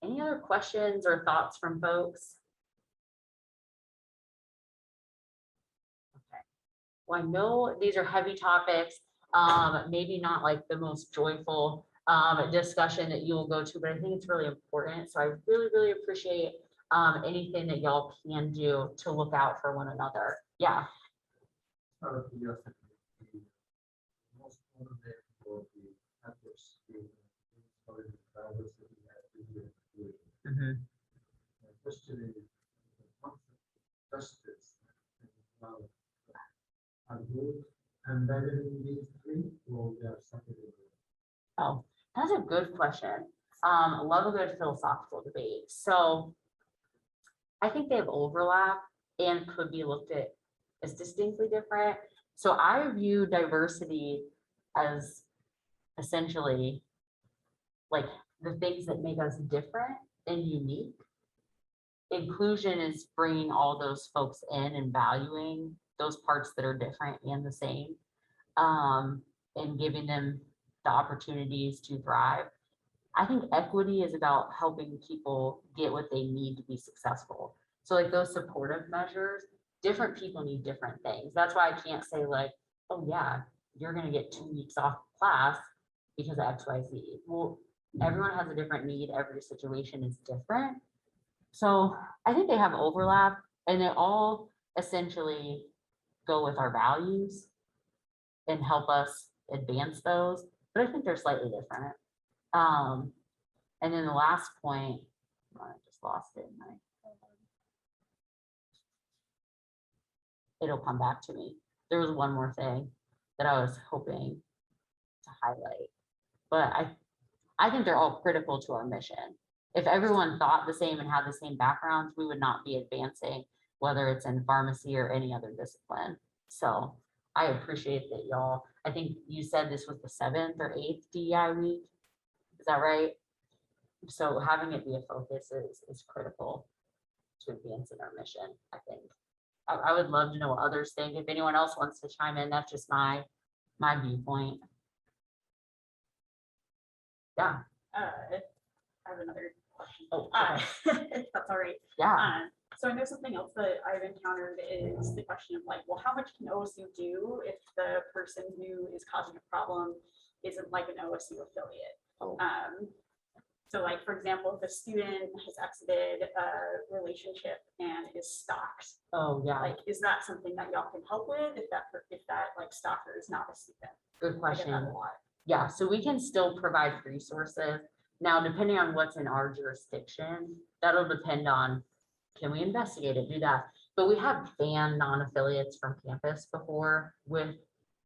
Any other questions or thoughts from folks? Okay. Well, I know these are heavy topics. Maybe not like the most joyful discussion that you'll go to, but I think it's really important. So I really, really appreciate anything that y'all can do to look out for one another. Yeah. Out of curiosity, the most common name for the adverse diversity and inclusion. My question is, the concept of justice are both embedded in these three, or they are separated? Oh, that's a good question. I love a good philosophical debate. So I think they have overlap. and could be looked at as distinctly different. So I view diversity as essentially like the things that make us different and unique. Inclusion is bringing all those folks in and valuing those parts that are different and the same, and giving them the opportunities to thrive. I think equity is about helping people get what they need to be successful. So like those supportive measures, different people need different things. That's why I can't say like, oh yeah, you're gonna get 2 weeks off class because of X, Y, Z. Well, everyone has a different need. Every situation is different. So I think they have overlap and they all essentially go with our values and help us advance those, but I think they're slightly different. And then the last point, I just lost it. It'll come back to me. There was one more thing that I was hoping to highlight, but I think they're all critical to our mission. If everyone thought the same and had the same backgrounds, we would not be advancing, whether it's in pharmacy or any other discipline. So I appreciate that y'all, I think you said this was the 7th or 8th DEI week. Is that right? So having it be a focus is critical to advancing our mission, I think. I would love to know what others think. If anyone else wants to chime in, that's just my viewpoint. Yeah. I have another question. Oh, If that's all right. yeah. So I know something else that I've encountered is the question of like, well, how much can OSU do if the person who is causing a problem isn't like an OSU affiliate? Oh. So like, for example, if a student has exited a relationship and is stalked, Oh, yeah. like, is that something that y'all can help with if that like stalker is not a student? Good I get question. that a lot. Yeah, so we can still provide resources. Now, depending on what's in our jurisdiction, that'll depend on, can we investigate it, do that? But we have banned non-affiliates from campus before with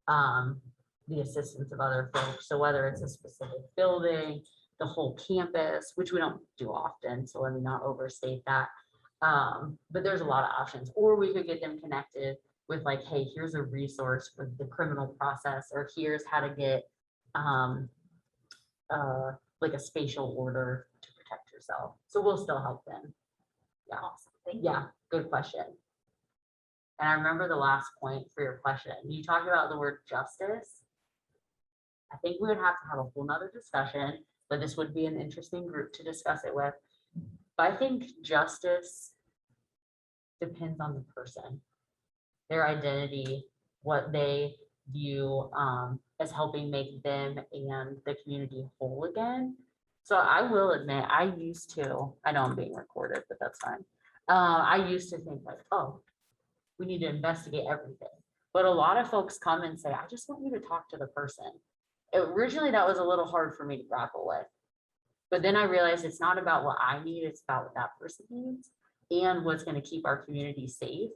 the assistance of other folks. So whether it's a specific building, the whole campus, which we don't do often, so let me not overstate that. But there's a lot of options, or we could get them connected with like, hey, here's a resource for the criminal process, or here's how to get like a spatial order to protect yourself. So we'll still help them. Yeah. Awesome. Thank you. Yeah, good question. And I remember the last point for your question. You talked about the word justice. I think we would have to have a whole nother discussion, but this would be an interesting group to discuss it with. But I think justice depends on the person, their identity, what they view as helping make them and the community whole again. So I will admit, I used to, I know I'm being recorded, but that's fine. I used to think like, oh, we need to investigate everything. But a lot of folks come and say, I just want you to talk to the person. Originally, that was a little hard for me to grapple with. But then I realized it's not about what I need, it's about what that person needs and what's going to keep our community safe.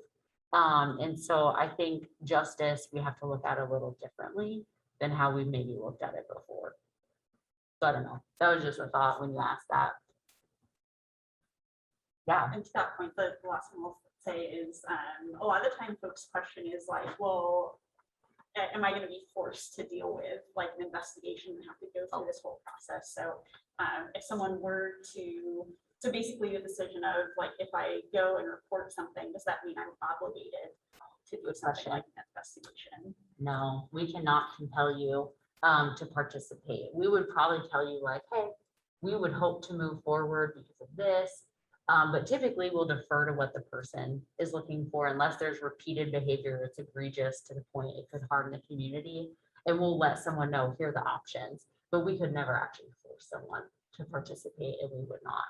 And so I think justice, we have to look at a little differently than how we maybe looked at it before. So I don't know. That was just a thought when you asked that. Yeah. And to that point, the last thing I'll say is a lot of the time folks' question is like, well, am I going to be forced to deal with like an investigation and have to go through this whole process? So if someone were to basically the decision of like, if I go and report something, does that mean I'm obligated to do something like an investigation? No, we cannot compel you to participate. We would probably tell you like, hey, we would hope to move forward because of this. But typically we'll defer to what the person is looking for unless there's repeated behavior that's egregious to the point it could harm the community. And we'll let someone know, here are the options, but we could never actually force someone to participate and we would not.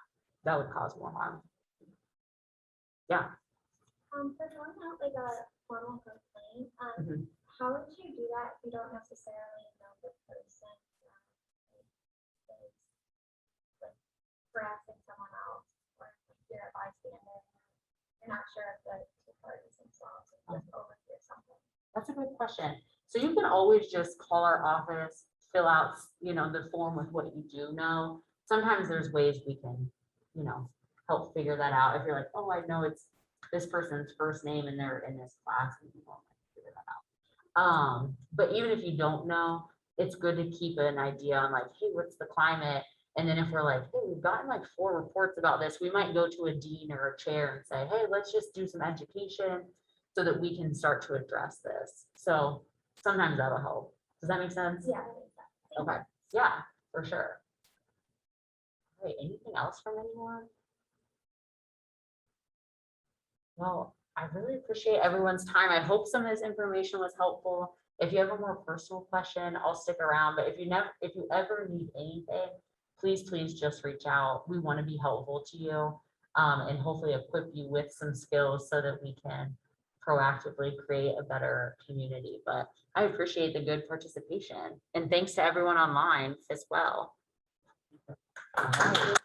That would cause more harm. Yeah. For filling out like a formal complaint, Mhm. how would you do that if you don't necessarily know the person is like harassing someone else, or if you're a bystander, you're not sure if the two parties themselves are just overhear something? That's a good question. So you can always just call our office, fill out, the form with what you do know. Sometimes there's ways we can, help figure that out. If you're like, oh, I know it's this person's first name and they're in this class. And you won't figure that out. But even if you don't know, it's good to keep an idea on like, hey, what's the climate? And then if we're like, hey, we've gotten like 4 reports about this, we might go to a dean or a chair and say, hey, let's just do some education so that we can start to address this. So sometimes that'll help. Does that make sense? Yeah. I think that. Okay, yeah, for sure. All right, anything else from anyone? Well, I really appreciate everyone's time. I hope some of this information was helpful. If you have a more personal question, I'll stick around, but if you ever need anything, please just reach out. We want to be helpful to you and hopefully equip you with some skills so that we can proactively create a better community. But I appreciate the good participation and thanks to everyone online as well. All right.